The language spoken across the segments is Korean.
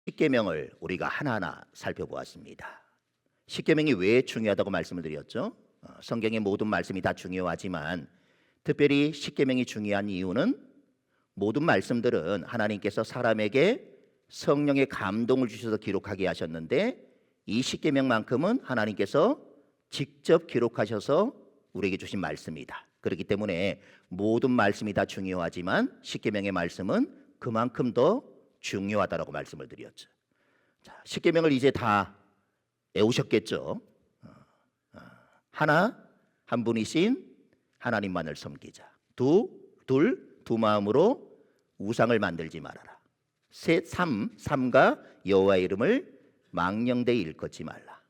십계명을 우리가 하나하나 살펴보았습니다. 십계명이 왜 중요하다고 말씀을 드렸죠? 성경의 모든 말씀이 다 중요하지만 특별히 십계명이 중요한 이유는 모든 말씀들은 하나님께서 사람에게 성령의 감동을 주셔서 기록하게 하셨는데 이 십계명만큼은 하나님께서 직접 기록하셔서 우리에게 주신 말씀이다. 그렇기 때문에 모든 말씀이 다 중요하지만 십계명의 말씀은 그만큼 더 중요하다라고 말씀을 드렸죠. 자, 십계명을 이제 다 외우셨겠죠. 하나, 한 분이신 하나님만을 섬기자. 두 마음으로 우상을 만들지 말아라. 셋, 삼가 여호와의 이름을 망령되이 일컫지 말라.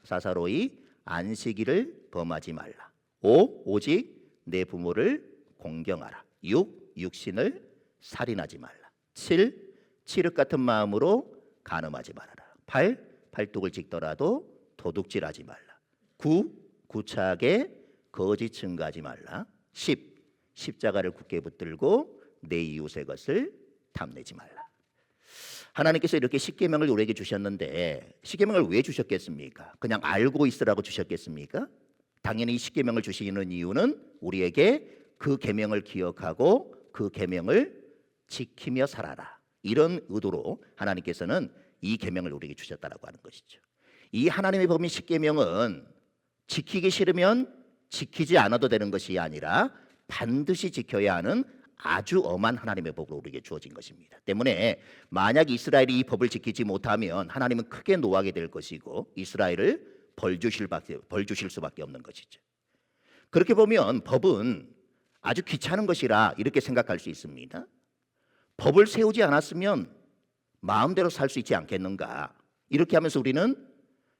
사사로이 안식일을 범하지 말라. 오직 내 부모를 공경하라. 육신을 살인하지 말라. 칠흑 같은 마음으로 간음하지 말아라. 팔뚝을 찍더라도 도둑질하지 말라. 구차하게 거짓 증거하지 말라. 십자가를 굳게 붙들고 내 이웃의 것을 탐내지 말라. 하나님께서 이렇게 십계명을 우리에게 주셨는데 십계명을 왜 주셨겠습니까? 그냥 알고 있으라고 주셨겠습니까? 당연히 십계명을 주시는 이유는 우리에게 그 계명을 기억하고 그 계명을 지키며 살아라. 이런 의도로 하나님께서는 이 계명을 우리에게 주셨다라고 하는 것이죠. 이 하나님의 법인 십계명은 지키기 싫으면 지키지 않아도 되는 것이 아니라 반드시 지켜야 하는 아주 엄한 하나님의 법으로 우리에게 주어진 것입니다. 때문에 만약 이스라엘이 이 법을 지키지 못하면 하나님은 크게 노하게 될 것이고 이스라엘을 벌 주실 수밖에 없는 것이죠. 그렇게 보면 법은 아주 귀찮은 것이라 이렇게 생각할 수 있습니다. 법을 세우지 않았으면 마음대로 살 수 있지 않겠는가? 이렇게 하면서 우리는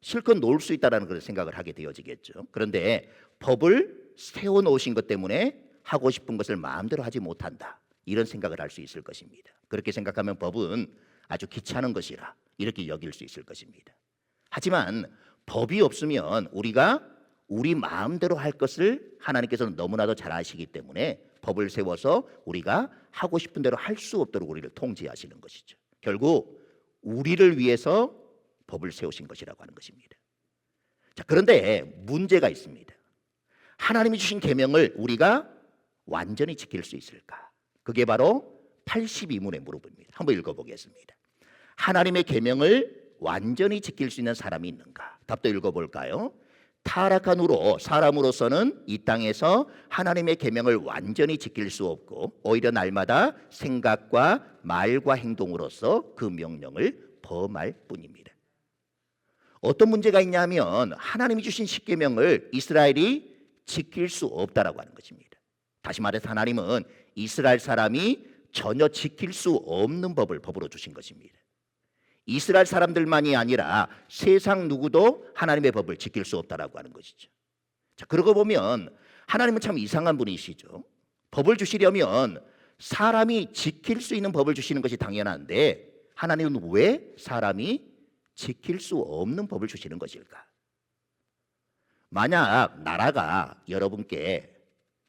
실컷 놀 수 있다는 그런 생각을 하게 되어지겠죠. 그런데 법을 세워 놓으신 것 때문에 하고 싶은 것을 마음대로 하지 못한다. 이런 생각을 할 수 있을 것입니다. 그렇게 생각하면 법은 아주 귀찮은 것이라 이렇게 여길 수 있을 것입니다. 하지만 법이 없으면 우리가 우리 마음대로 할 것을 하나님께서는 너무나도 잘 아시기 때문에 법을 세워서 우리가 하고 싶은 대로 할 수 없도록 우리를 통제하시는 것이죠. 결국 우리를 위해서 법을 세우신 것이라고 하는 것입니다. 자, 그런데 문제가 있습니다. 하나님이 주신 계명을 우리가 완전히 지킬 수 있을까? 그게 바로 82문의 물어봅니다. 한번 읽어보겠습니다. 하나님의 계명을 완전히 지킬 수 있는 사람이 있는가? 답도 읽어볼까요? 타락한 후로 사람으로서는 이 땅에서 하나님의 계명을 완전히 지킬 수 없고 오히려 날마다 생각과 말과 행동으로서 그 명령을 범할 뿐입니다. 어떤 문제가 있냐면 하나님이 주신 십계명을 이스라엘이 지킬 수 없다라고 하는 것입니다. 다시 말해서 하나님은 이스라엘 사람이 전혀 지킬 수 없는 법으로 주신 것입니다. 이스라엘 사람들만이 아니라 세상 누구도 하나님의 법을 지킬 수 없다라고 하는 것이죠. 자, 그러고 보면 하나님은 참 이상한 분이시죠. 법을 주시려면 사람이 지킬 수 있는 법을 주시는 것이 당연한데 하나님은 왜 사람이 지킬 수 없는 법을 주시는 것일까? 만약 나라가 여러분께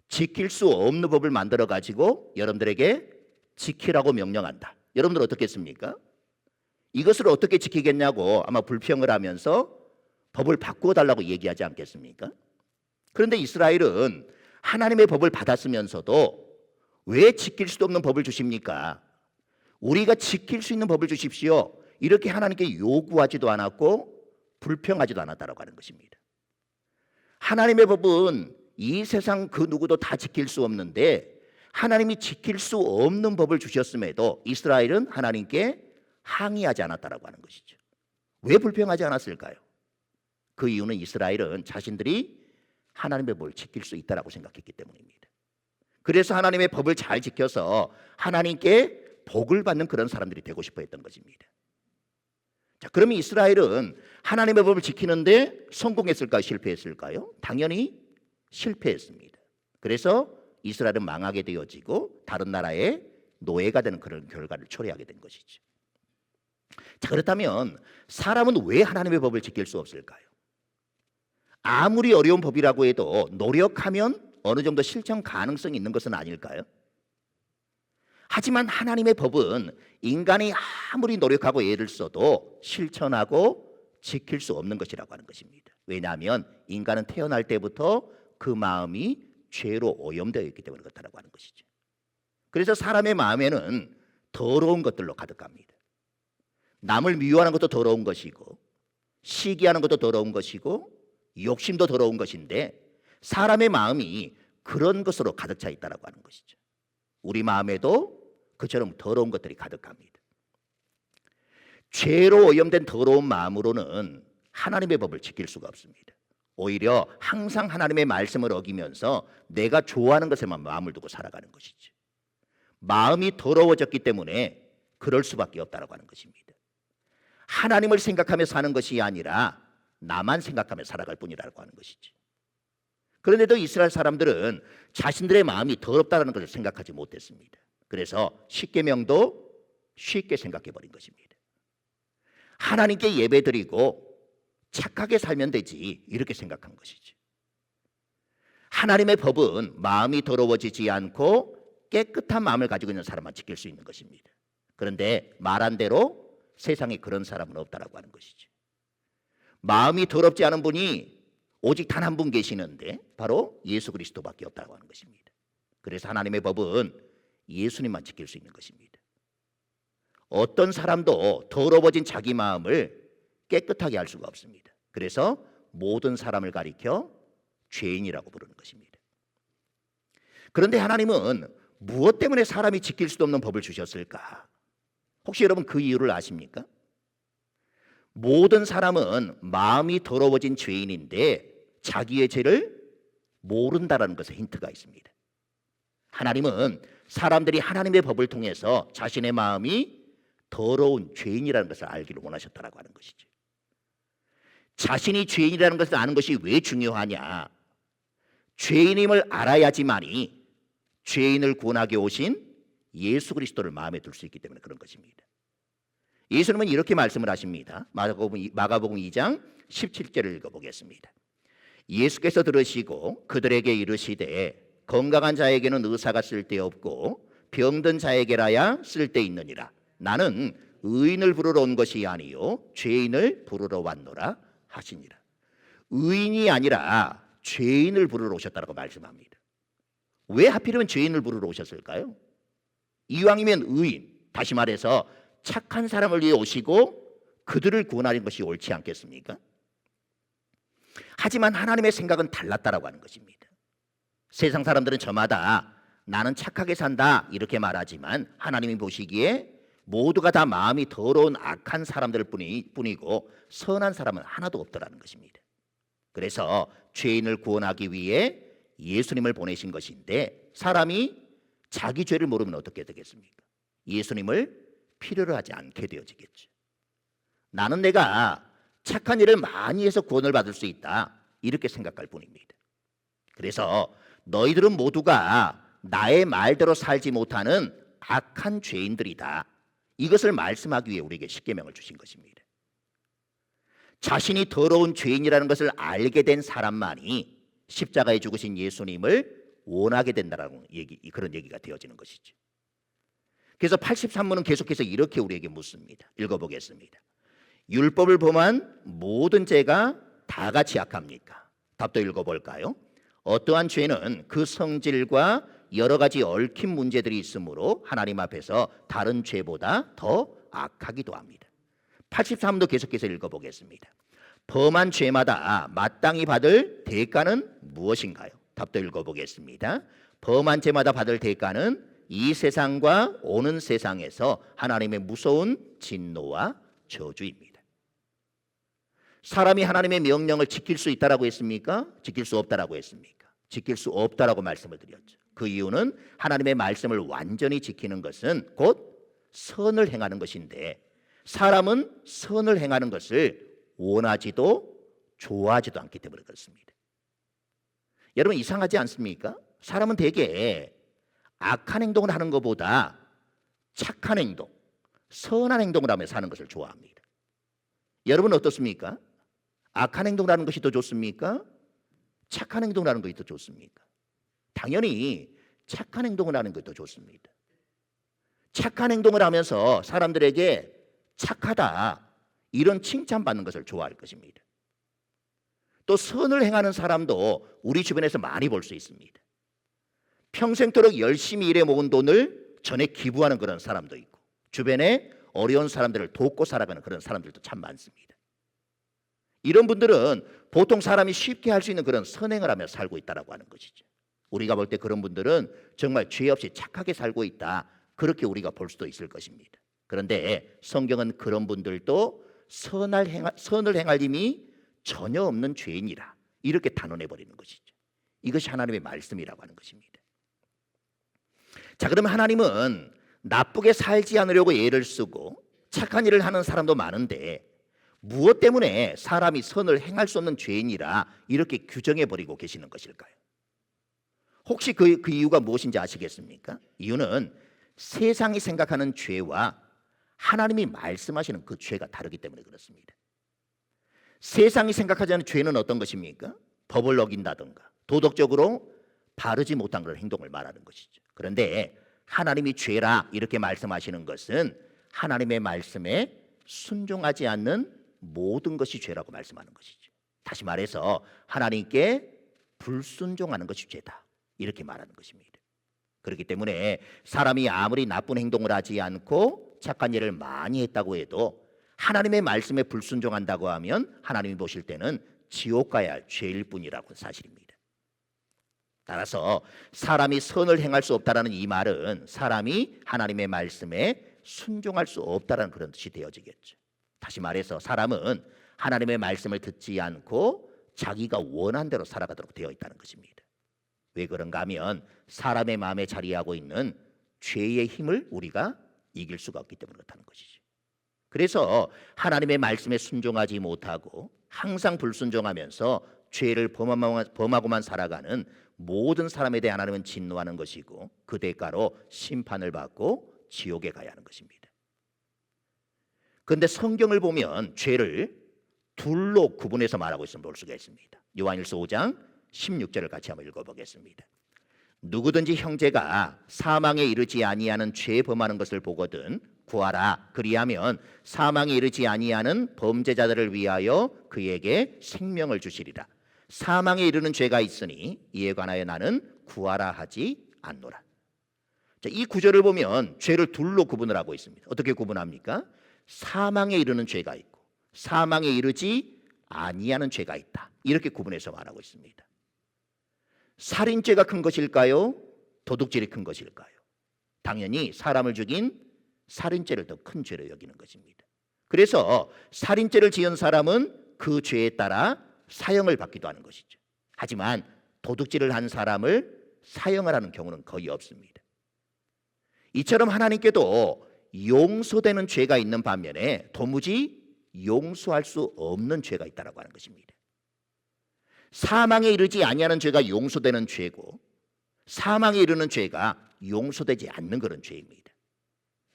지킬 수 없는 법을 만들어 가지고 여러분들에게 지키라고 명령한다. 여러분들 어떻겠습니까? 이것을 어떻게 지키겠냐고 아마 불평을 하면서 법을 바꾸어 달라고 얘기하지 않겠습니까? 그런데 이스라엘은 하나님의 법을 받았으면서도 왜 지킬 수도 없는 법을 주십니까? 우리가 지킬 수 있는 법을 주십시오. 이렇게 하나님께 요구하지도 않았고 불평하지도 않았다라고 하는 것입니다. 하나님의 법은 이 세상 그 누구도 다 지킬 수 없는데 하나님이 지킬 수 없는 법을 주셨음에도 이스라엘은 하나님께 항의하지 않았다라고 하는 것이죠. 왜 불평하지 않았을까요? 그 이유는 이스라엘은 자신들이 하나님의 법을 지킬 수 있다라고 생각했기 때문입니다. 그래서 하나님의 법을 잘 지켜서 하나님께 복을 받는 그런 사람들이 되고 싶어 했던 것입니다. 자, 그러면 이스라엘은 하나님의 법을 지키는데 성공했을까요? 실패했을까요? 당연히 실패했습니다. 그래서 이스라엘은 망하게 되어지고 다른 나라의 노예가 되는 그런 결과를 초래하게 된 것이죠. 자, 그렇다면 사람은 왜 하나님의 법을 지킬 수 없을까요? 아무리 어려운 법이라고 해도 노력하면 어느 정도 실천 가능성이 있는 것은 아닐까요? 하지만 하나님의 법은 인간이 아무리 노력하고 애를 써도 실천하고 지킬 수 없는 것이라고 하는 것입니다. 왜냐하면 인간은 태어날 때부터 그 마음이 죄로 오염되어 있기 때문에 그렇다고 하는 것이죠. 그래서 사람의 마음에는 더러운 것들로 가득합니다. 남을 미워하는 것도 더러운 것이고, 시기하는 것도 더러운 것이고, 욕심도 더러운 것인데 사람의 마음이 그런 것으로 가득 차 있다고 하는 것이죠. 우리 마음에도 그처럼 더러운 것들이 가득합니다. 죄로 오염된 더러운 마음으로는 하나님의 법을 지킬 수가 없습니다. 오히려 항상 하나님의 말씀을 어기면서 내가 좋아하는 것에만 마음을 두고 살아가는 것이죠. 마음이 더러워졌기 때문에 그럴 수밖에 없다고 하는 것입니다. 하나님을 생각하며 사는 것이 아니라 나만 생각하며 살아갈 뿐이라고 하는 것이지. 그런데도 이스라엘 사람들은 자신들의 마음이 더럽다는 것을 생각하지 못했습니다. 그래서 십계명도 쉽게 생각해 버린 것입니다. 하나님께 예배드리고 착하게 살면 되지 이렇게 생각한 것이지. 하나님의 법은 마음이 더러워지지 않고 깨끗한 마음을 가지고 있는 사람만 지킬 수 있는 것입니다. 그런데 말한 대로 세상에 그런 사람은 없다라고 하는 것이죠. 마음이 더럽지 않은 분이 오직 단 한 분 계시는데 바로 예수 그리스도밖에 없다고 하는 것입니다. 그래서 하나님의 법은 예수님만 지킬 수 있는 것입니다. 어떤 사람도 더러워진 자기 마음을 깨끗하게 할 수가 없습니다. 그래서 모든 사람을 가리켜 죄인이라고 부르는 것입니다. 그런데 하나님은 무엇 때문에 사람이 지킬 수도 없는 법을 주셨을까? 혹시 여러분 그 이유를 아십니까? 모든 사람은 마음이 더러워진 죄인인데 자기의 죄를 모른다라는 것에 힌트가 있습니다. 하나님은 사람들이 하나님의 법을 통해서 자신의 마음이 더러운 죄인이라는 것을 알기를 원하셨다라고 하는 것이죠. 자신이 죄인이라는 것을 아는 것이 왜 중요하냐? 죄인임을 알아야지만이 죄인을 구원하게 오신 예수 그리스도를 마음에 둘 수 있기 때문에 그런 것입니다. 예수님은 이렇게 말씀을 하십니다. 마가복음 2장 17절을 읽어보겠습니다. 예수께서 들으시고 그들에게 이르시되 건강한 자에게는 의사가 쓸데없고 병든 자에게라야 쓸데있느니라. 나는 의인을 부르러 온 것이 아니요 죄인을 부르러 왔노라 하시니라. 의인이 아니라 죄인을 부르러 오셨다고 말씀합니다. 왜 하필이면 죄인을 부르러 오셨을까요? 이왕이면 의인, 다시 말해서 착한 사람을 위해 오시고 그들을 구원하는 것이 옳지 않겠습니까? 하지만 하나님의 생각은 달랐다라고 하는 것입니다. 세상 사람들은 저마다 나는 착하게 산다 이렇게 말하지만 하나님이 보시기에 모두가 다 마음이 더러운 악한 사람들 뿐이고 선한 사람은 하나도 없더라는 것입니다. 그래서 죄인을 구원하기 위해 예수님을 보내신 것인데 사람이 자기 죄를 모르면 어떻게 되겠습니까? 예수님을 필요로 하지 않게 되어지겠죠. 나는 내가 착한 일을 많이 해서 구원을 받을 수 있다 이렇게 생각할 뿐입니다. 그래서 너희들은 모두가 나의 말대로 살지 못하는 악한 죄인들이다. 이것을 말씀하기 위해 우리에게 십계명을 주신 것입니다. 자신이 더러운 죄인이라는 것을 알게 된 사람만이 십자가에 죽으신 예수님을 원하게 된다라는 그런 얘기가 되어지는 것이죠. 그래서 83문은 계속해서 이렇게 우리에게 묻습니다. 읽어보겠습니다. 율법을 범한 모든 죄가 다 같이 악합니까? 답도 읽어볼까요? 어떠한 죄는 그 성질과 여러 가지 얽힌 문제들이 있으므로 하나님 앞에서 다른 죄보다 더 악하기도 합니다. 83문도 계속해서 읽어보겠습니다. 범한 죄마다 마땅히 받을 대가는 무엇인가요? 답도 읽어보겠습니다. 범한 죄마다 받을 대가는 이 세상과 오는 세상에서 하나님의 무서운 진노와 저주입니다. 사람이 하나님의 명령을 지킬 수 있다라고 했습니까? 지킬 수 없다라고 했습니까? 지킬 수 없다라고 말씀을 드렸죠. 그 이유는 하나님의 말씀을 완전히 지키는 것은 곧 선을 행하는 것인데 사람은 선을 행하는 것을 원하지도 좋아하지도 않기 때문에 그렇습니다. 여러분 이상하지 않습니까? 사람은 대개 악한 행동을 하는 것보다 착한 행동, 선한 행동을 하며 사는 것을 좋아합니다. 여러분 어떻습니까? 악한 행동을 하는 것이 더 좋습니까? 착한 행동을 하는 것이 더 좋습니까? 당연히 착한 행동을 하는 것이 더 좋습니다. 착한 행동을 하면서 사람들에게 착하다 이런 칭찬받는 것을 좋아할 것입니다. 또 선을 행하는 사람도 우리 주변에서 많이 볼 수 있습니다. 평생토록 열심히 일해 모은 돈을 전에 기부하는 그런 사람도 있고, 주변에 어려운 사람들을 돕고 살아가는 그런 사람들도 참 많습니다. 이런 분들은 보통 사람이 쉽게 할 수 있는 그런 선행을 하며 살고 있다고 하는 것이죠. 우리가 볼 때 그런 분들은 정말 죄 없이 착하게 살고 있다, 그렇게 우리가 볼 수도 있을 것입니다. 그런데 성경은 그런 분들도 선을 행할 힘이 전혀 없는 죄인이라 이렇게 단언해 버리는 것이죠. 이것이 하나님의 말씀이라고 하는 것입니다. 자, 그러면 하나님은 나쁘게 살지 않으려고 애를 쓰고 착한 일을 하는 사람도 많은데 무엇 때문에 사람이 선을 행할 수 없는 죄인이라 이렇게 규정해 버리고 계시는 것일까요? 혹시 그 이유가 무엇인지 아시겠습니까? 이유는 세상이 생각하는 죄와 하나님이 말씀하시는 그 죄가 다르기 때문에 그렇습니다. 세상이 생각하지 않는 죄는 어떤 것입니까? 법을 어긴다든가 도덕적으로 바르지 못한 그런 행동을 말하는 것이죠. 그런데 하나님이 죄라 이렇게 말씀하시는 것은 하나님의 말씀에 순종하지 않는 모든 것이 죄라고 말씀하는 것이죠. 다시 말해서 하나님께 불순종하는 것이 죄다 이렇게 말하는 것입니다. 그렇기 때문에 사람이 아무리 나쁜 행동을 하지 않고 착한 일을 많이 했다고 해도 하나님의 말씀에 불순종한다고 하면 하나님이 보실 때는 지옥 가야 할 죄일 뿐이라고 사실입니다. 따라서 사람이 선을 행할 수 없다라는 이 말은 사람이 하나님의 말씀에 순종할 수 없다라는 그런 뜻이 되어지겠죠. 다시 말해서 사람은 하나님의 말씀을 듣지 않고 자기가 원한 대로 살아가도록 되어 있다는 것입니다. 왜 그런가 하면 사람의 마음에 자리하고 있는 죄의 힘을 우리가 이길 수가 없기 때문에 그렇다는 것이죠. 그래서 하나님의 말씀에 순종하지 못하고 항상 불순종하면서 죄를 범하고만 살아가는 모든 사람에 대해 하나님은 진노하는 것이고 그 대가로 심판을 받고 지옥에 가야 하는 것입니다. 그런데 성경을 보면 죄를 둘로 구분해서 말하고 있음을 볼 수가 있습니다. 요한일서 5장 16절을 같이 한번 읽어보겠습니다. 누구든지 형제가 사망에 이르지 아니하는 죄 범하는 것을 보거든 구하라. 그리하면 사망에 이르지 아니하는 범죄자들을 위하여 그에게 생명을 주시리라. 사망에 이르는 죄가 있으니 이에 관하여 나는 구하라 하지 않노라. 자, 이 구절을 보면 죄를 둘로 구분을 하고 있습니다. 어떻게 구분합니까? 사망에 이르는 죄가 있고 사망에 이르지 아니하는 죄가 있다. 이렇게 구분해서 말하고 있습니다. 살인죄가 큰 것일까요? 도둑질이 큰 것일까요? 당연히 사람을 죽인 살인죄를 더 큰 죄로 여기는 것입니다. 그래서 살인죄를 지은 사람은 그 죄에 따라 사형을 받기도 하는 것이죠. 하지만 도둑질을 한 사람을 사형을 하는 경우는 거의 없습니다. 이처럼 하나님께도 용서되는 죄가 있는 반면에 도무지 용서할 수 없는 죄가 있다고 하는 것입니다. 사망에 이르지 아니하는 죄가 용서되는 죄고 사망에 이르는 죄가 용서되지 않는 그런 죄입니다.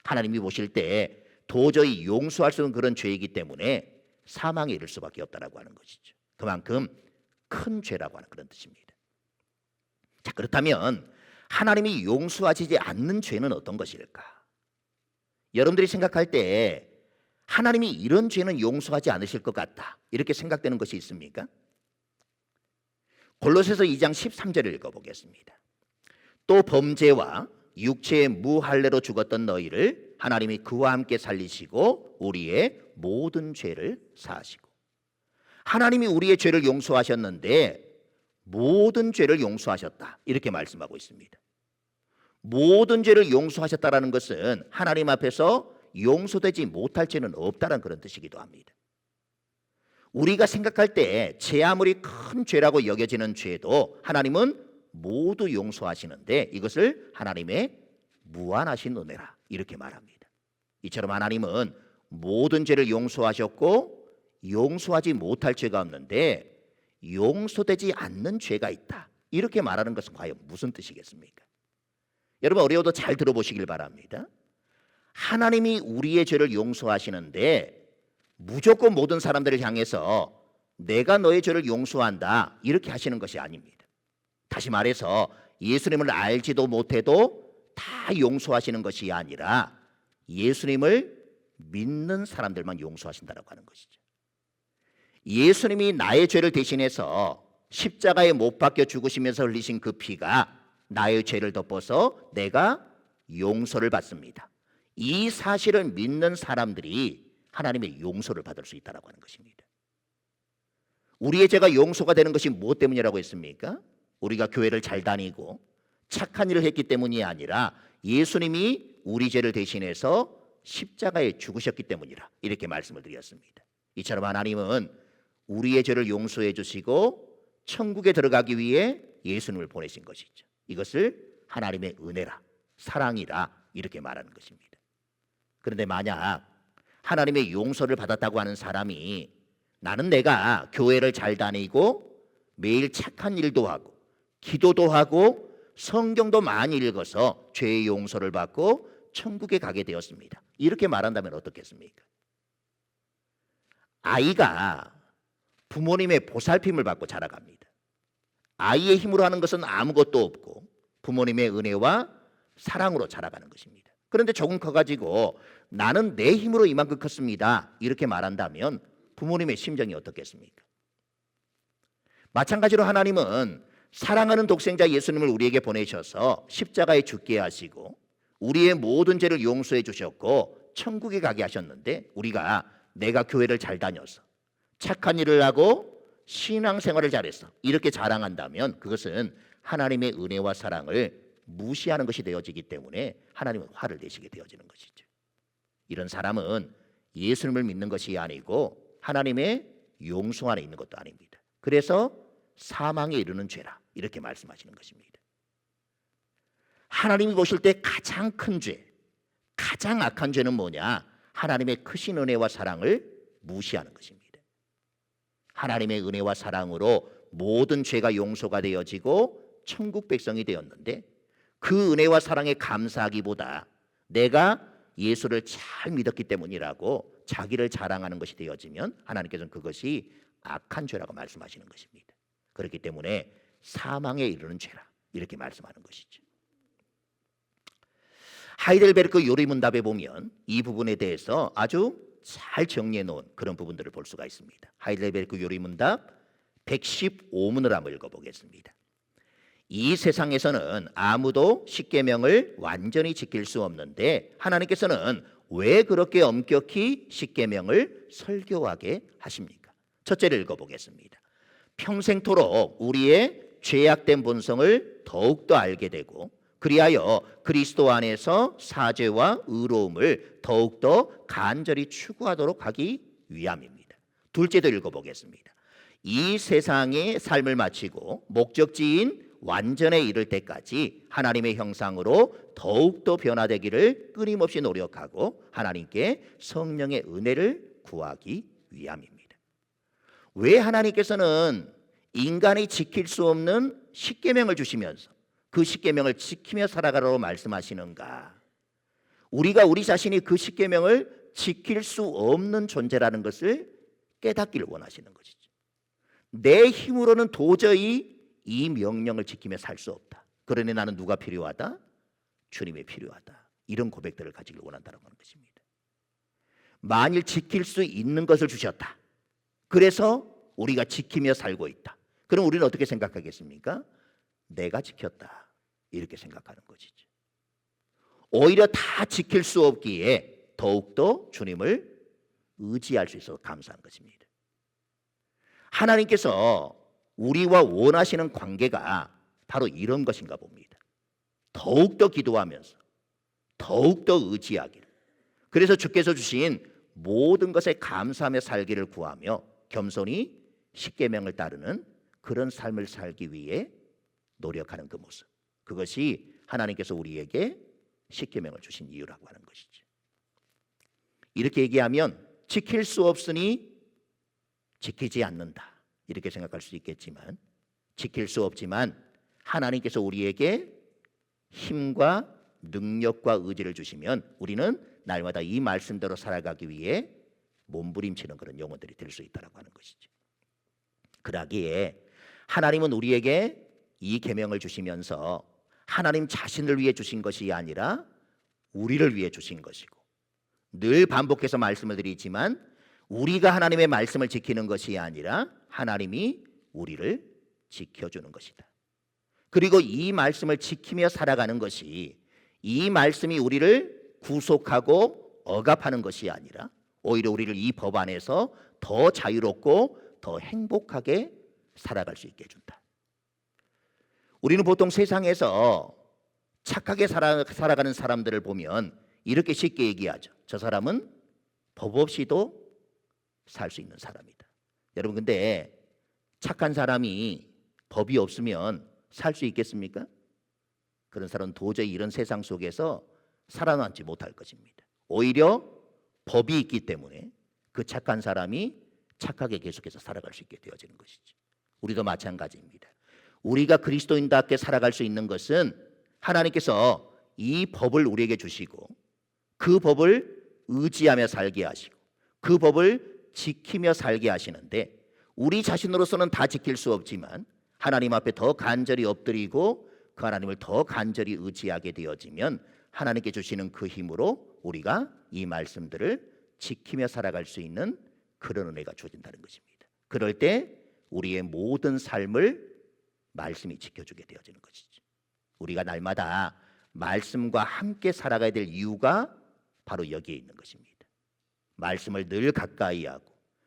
하나님이 보실 때 도저히 용서할 수 없는 그런 죄이기 때문에 사망에 이를 수밖에 없다고 하는 것이죠. 그만큼 큰 죄라고 하는 그런 뜻입니다. 자, 그렇다면 하나님이 용서하시지 않는 죄는 어떤 것일까? 여러분들이 생각할 때 하나님이 이런 죄는 용서하지 않으실 것 같다 이렇게 생각되는 것이 있습니까? 골로새서 2장 13절을 읽어보겠습니다. 또 범죄와 육체의 무할례로 죽었던 너희를 하나님이 그와 함께 살리시고 우리의 모든 죄를 사하시고. 하나님이 우리의 죄를 용서하셨는데 모든 죄를 용서하셨다 이렇게 말씀하고 있습니다. 모든 죄를 용서하셨다라는 것은 하나님 앞에서 용서되지 못할 죄는 없다는 그런 뜻이기도 합니다. 우리가 생각할 때 죄 아무리 큰 죄라고 여겨지는 죄도 하나님은 모두 용서하시는데 이것을 하나님의 무한하신 은혜라 이렇게 말합니다. 이처럼 하나님은 모든 죄를 용서하셨고 용서하지 못할 죄가 없는데 용서되지 않는 죄가 있다 이렇게 말하는 것은 과연 무슨 뜻이겠습니까? 여러분 어려워도 잘 들어보시길 바랍니다. 하나님이 우리의 죄를 용서하시는데 무조건 모든 사람들을 향해서 내가 너의 죄를 용서한다 이렇게 하시는 것이 아닙니다. 다시 말해서 예수님을 알지도 못해도 다 용서하시는 것이 아니라 예수님을 믿는 사람들만 용서하신다라고 하는 것이죠. 예수님이 나의 죄를 대신해서 십자가에 못 박혀 죽으시면서 흘리신 그 피가 나의 죄를 덮어서 내가 용서를 받습니다. 이 사실을 믿는 사람들이 하나님의 용서를 받을 수 있다라고 하는 것입니다. 우리의 죄가 용서가 되는 것이 무엇 때문이라고 했습니까? 우리가 교회를 잘 다니고 착한 일을 했기 때문이 아니라 예수님이 우리 죄를 대신해서 십자가에 죽으셨기 때문이라 이렇게 말씀을 드렸습니다. 이처럼 하나님은 우리의 죄를 용서해 주시고 천국에 들어가기 위해 예수님을 보내신 것이죠. 이것을 하나님의 은혜라, 사랑이라 이렇게 말하는 것입니다. 그런데 만약 하나님의 용서를 받았다고 하는 사람이 나는 내가 교회를 잘 다니고 매일 착한 일도 하고 기도도 하고 성경도 많이 읽어서 죄의 용서를 받고 천국에 가게 되었습니다. 이렇게 말한다면 어떻겠습니까? 아이가 부모님의 보살핌을 받고 자라갑니다. 아이의 힘으로 하는 것은 아무것도 없고 부모님의 은혜와 사랑으로 자라가는 것입니다. 그런데 조금 커가지고 나는 내 힘으로 이만큼 컸습니다. 이렇게 말한다면 부모님의 심정이 어떻겠습니까? 마찬가지로 하나님은 사랑하는 독생자 예수님을 우리에게 보내셔서 십자가에 죽게 하시고 우리의 모든 죄를 용서해 주셨고 천국에 가게 하셨는데 우리가 내가 교회를 잘 다녀서 착한 일을 하고 신앙생활을 잘해서 이렇게 자랑한다면 그것은 하나님의 은혜와 사랑을 무시하는 것이 되어지기 때문에 하나님은 화를 내시게 되어지는 것이죠. 이런 사람은 예수님을 믿는 것이 아니고 하나님의 용서 안에 있는 것도 아닙니다. 그래서 사망에 이르는 죄라 이렇게 말씀하시는 것입니다. 하나님이 보실 때 가장 큰 죄, 가장 악한 죄는 뭐냐? 하나님의 크신 은혜와 사랑을 무시하는 것입니다. 하나님의 은혜와 사랑으로 모든 죄가 용서가 되어지고 천국 백성이 되었는데 그 은혜와 사랑에 감사하기보다 내가 예수를 잘 믿었기 때문이라고 자기를 자랑하는 것이 되어지면 하나님께서는 그것이 악한 죄라고 말씀하시는 것입니다. 그렇기 때문에 사망에 이르는 죄라 이렇게 말씀하는 것이죠. 하이델베르크 요리문답에 보면 이 부분에 대해서 아주 잘 정리해 놓은 그런 부분들을 볼 수가 있습니다. 하이델베르크 요리문답 115문을 한번 읽어보겠습니다. 이 세상에서는 아무도 십계명을 완전히 지킬 수 없는데 하나님께서는 왜 그렇게 엄격히 십계명을 설교하게 하십니까? 첫째를 읽어보겠습니다. 평생토록 우리의 죄악된 본성을 더욱더 알게 되고 그리하여 그리스도 안에서 사죄와 의로움을 더욱더 간절히 추구하도록 하기 위함입니다. 둘째도 읽어보겠습니다. 이 세상의 삶을 마치고 목적지인 완전에 이를 때까지 하나님의 형상으로 더욱더 변화되기를 끊임없이 노력하고 하나님께 성령의 은혜를 구하기 위함입니다. 왜 하나님께서는 인간이 지킬 수 없는 십계명을 주시면서 그 십계명을 지키며 살아가라고 말씀하시는가? 우리가 우리 자신이 그 십계명을 지킬 수 없는 존재라는 것을 깨닫기를 원하시는 것이죠. 내 힘으로는 도저히 이 명령을 지키며 살 수 없다. 그러니 나는 누가 필요하다? 주님이 필요하다. 이런 고백들을 가지길 원한다는 것입니다. 만일 지킬 수 있는 것을 주셨다. 그래서 우리가 지키며 살고 있다. 그럼 우리는 어떻게 생각하겠습니까? 내가 지켰다. 이렇게 생각하는 것이죠. 오히려 다 지킬 수 없기에 더욱더 주님을 의지할 수 있어서 감사한 것입니다. 하나님께서 우리와 원하시는 관계가 바로 이런 것인가 봅니다. 더욱더 기도하면서 더욱더 의지하기를. 그래서 주께서 주신 모든 것에 감사하며 살기를 구하며 겸손히 십계명을 따르는 그런 삶을 살기 위해 노력하는 그 모습. 그것이 하나님께서 우리에게 십계명을 주신 이유라고 하는 것이죠. 이렇게 얘기하면 지킬 수 없으니 지키지 않는다. 이렇게 생각할 수 있겠지만 지킬 수 없지만 하나님께서 우리에게 힘과 능력과 의지를 주시면 우리는 날마다 이 말씀대로 살아가기 위해 몸부림치는 그런 영혼들이 될 수 있다고 하는 것이죠. 그러기에 하나님은 우리에게 이 계명을 주시면서 하나님 자신을 위해 주신 것이 아니라 우리를 위해 주신 것이고, 늘 반복해서 말씀을 드리지만 우리가 하나님의 말씀을 지키는 것이 아니라 하나님이 우리를 지켜주는 것이다. 그리고 이 말씀을 지키며 살아가는 것이, 이 말씀이 우리를 구속하고 억압하는 것이 아니라 오히려 우리를 이 법 안에서 더 자유롭고 더 행복하게 살아갈 수 있게 해준다. 우리는 보통 세상에서 착하게 살아가는 사람들을 보면 이렇게 쉽게 얘기하죠. 저 사람은 법 없이도 살 수 있는 사람이다. 여러분, 근데 착한 사람이 법이 없으면 살 수 있겠습니까? 그런 사람은 도저히 이런 세상 속에서 살아남지 못할 것입니다. 오히려 법이 있기 때문에 그 착한 사람이 착하게 계속해서 살아갈 수 있게 되어지는 것이죠. 우리도 마찬가지입니다. 우리가 그리스도인답게 살아갈 수 있는 것은 하나님께서 이 법을 우리에게 주시고 그 법을 의지하며 살게 하시고 그 법을 지키며 살게 하시는데, 우리 자신으로서는 다 지킬 수 없지만 하나님 앞에 더 간절히 엎드리고 그 하나님을 더 간절히 의지하게 되어지면 하나님께 주시는 그 힘으로 우리가 이 말씀들을 지키며 살아갈 수 있는 그런 은혜가 주어진다는 것입니다. 그럴 때 우리의 모든 삶을 말씀이 지켜주게 되어지는 것이죠. 우리가 날마다 말씀과 함께 살아가야 될 이유가 바로 여기에 있는 것입니다. 말씀을 늘 가까이 하고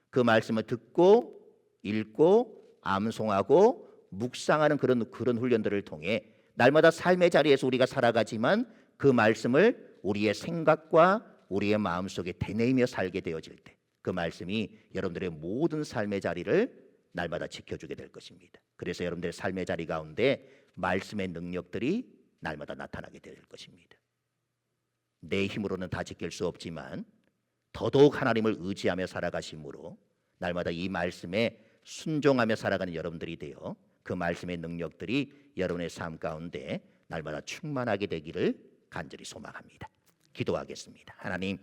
그 말씀을 듣고 읽고 암송하고 묵상하는 그런 훈련들을 통해 날마다 삶의 자리에서 우리가 살아가지만 그 말씀을 우리의 생각과 우리의 마음속에 되뇌이며 살게 되어질 때 그 말씀이 여러분들의 모든 삶의 자리를 날마다 지켜주게 될 것입니다. 그래서 여러분들의 삶의 자리 가운데 말씀의 능력들이 날마다 나타나게 될 것입니다. 내 힘으로는 다 지킬 수 없지만 더더욱 하나님을 의지하며 살아가심으로 날마다 이 말씀에 순종하며 살아가는 여러분들이 되어 그 말씀의 능력들이 여러분의 삶 가운데 날마다 충만하게 되기를 간절히 소망합니다. 기도하겠습니다. 하나님,